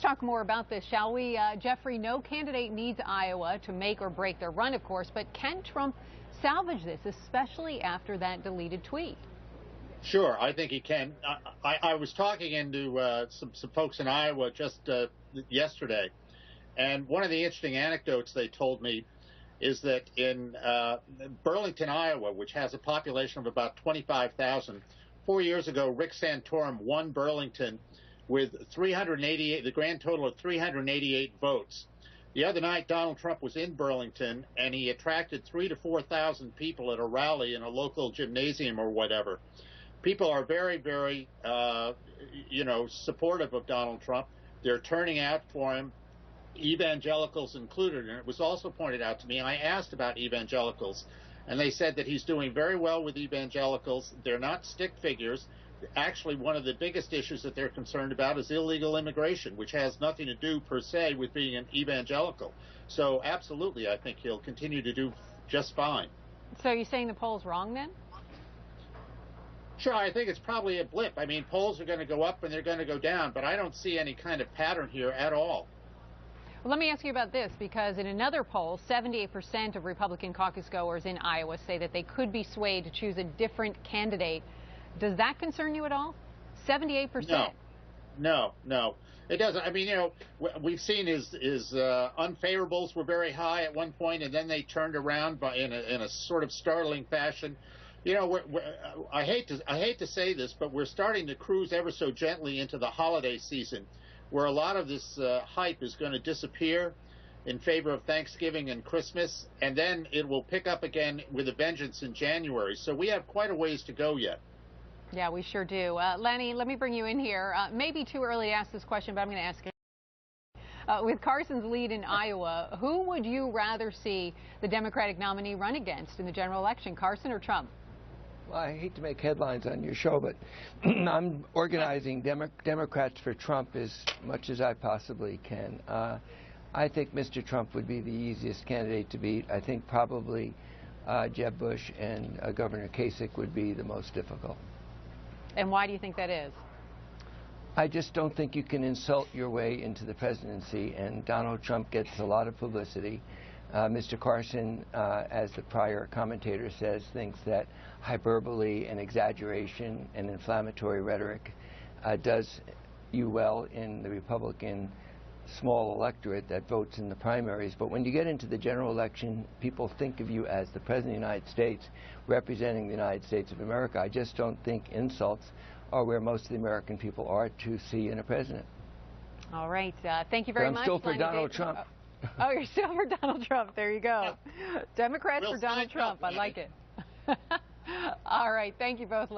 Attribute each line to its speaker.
Speaker 1: Let's talk more about this, shall we? Jeffrey, no candidate needs Iowa to make or break their run, of course, but can Trump salvage this, especially after that deleted tweet?
Speaker 2: Sure, I think he can. I was talking into some folks in Iowa just yesterday, and one of the interesting anecdotes they told me is that in Burlington, Iowa, which has a population of about 25,000, 4 years ago, Rick Santorum won Burlington with 388, the grand total of 388 votes. The other night, Donald Trump was in Burlington, and he attracted 3,000 to 4,000 people at a rally in a local gymnasium or whatever. People are very, very, supportive of Donald Trump. They're turning out for him, evangelicals included. And it was also pointed out to me, and I asked about evangelicals, and they said that he's doing very well with evangelicals. They're not stick figures. Actually, one of the biggest issues that they're concerned about is illegal immigration, which has nothing to do per se with being an evangelical. So absolutely, I think he'll continue to do just fine.
Speaker 1: So you're saying the poll's wrong then?
Speaker 2: Sure, I think it's probably a blip. I mean, polls are going to go up and they're going to go down, but I don't see any kind of pattern here at all.
Speaker 1: Well, let me ask you about this, because in another poll, 78% of Republican caucus goers in Iowa say that they could be swayed to choose a different candidate. Does that concern you at all? 78%?
Speaker 2: No. It doesn't. I mean, we've seen his unfavorables were very high at one point, and then they turned around in a sort of startling fashion. I hate to say this, but we're starting to cruise ever so gently into the holiday season, where a lot of this hype is going to disappear in favor of Thanksgiving and Christmas, and then it will pick up again with a vengeance in January. So we have quite a ways to go yet.
Speaker 1: Yeah, we sure do. Lanny, let me bring you in here. Maybe too early to ask this question, but I'm going to ask it. With Carson's lead in Iowa, who would you rather see the Democratic nominee run against in the general election, Carson or Trump?
Speaker 3: Well, I hate to make headlines on your show, but I'm organizing Democrats for Trump as much as I possibly can. I think Mr. Trump would be the easiest candidate to beat. I think probably Jeb Bush and Governor Kasich would be the most difficult.
Speaker 1: And why do you think that is?
Speaker 3: I just don't think you can insult your way into the presidency, and Donald Trump gets a lot of publicity. Mr. Carson, as the prior commentator says, thinks that hyperbole and exaggeration and inflammatory rhetoric does you well in the Republican small electorate that votes in the primaries. But when you get into the general election, people think of you as the President of the United States, representing the United States of America. I just don't think insults are where most of the American people are to see in a president.
Speaker 1: All right. Thank you very much.
Speaker 3: I'm still for
Speaker 1: Lanny
Speaker 3: Donald
Speaker 1: Davis.
Speaker 3: Trump.
Speaker 1: Oh, you're still for Donald Trump. There you go. Democrats
Speaker 2: We'll
Speaker 1: for Donald Trump. I like it. All right. Thank you both.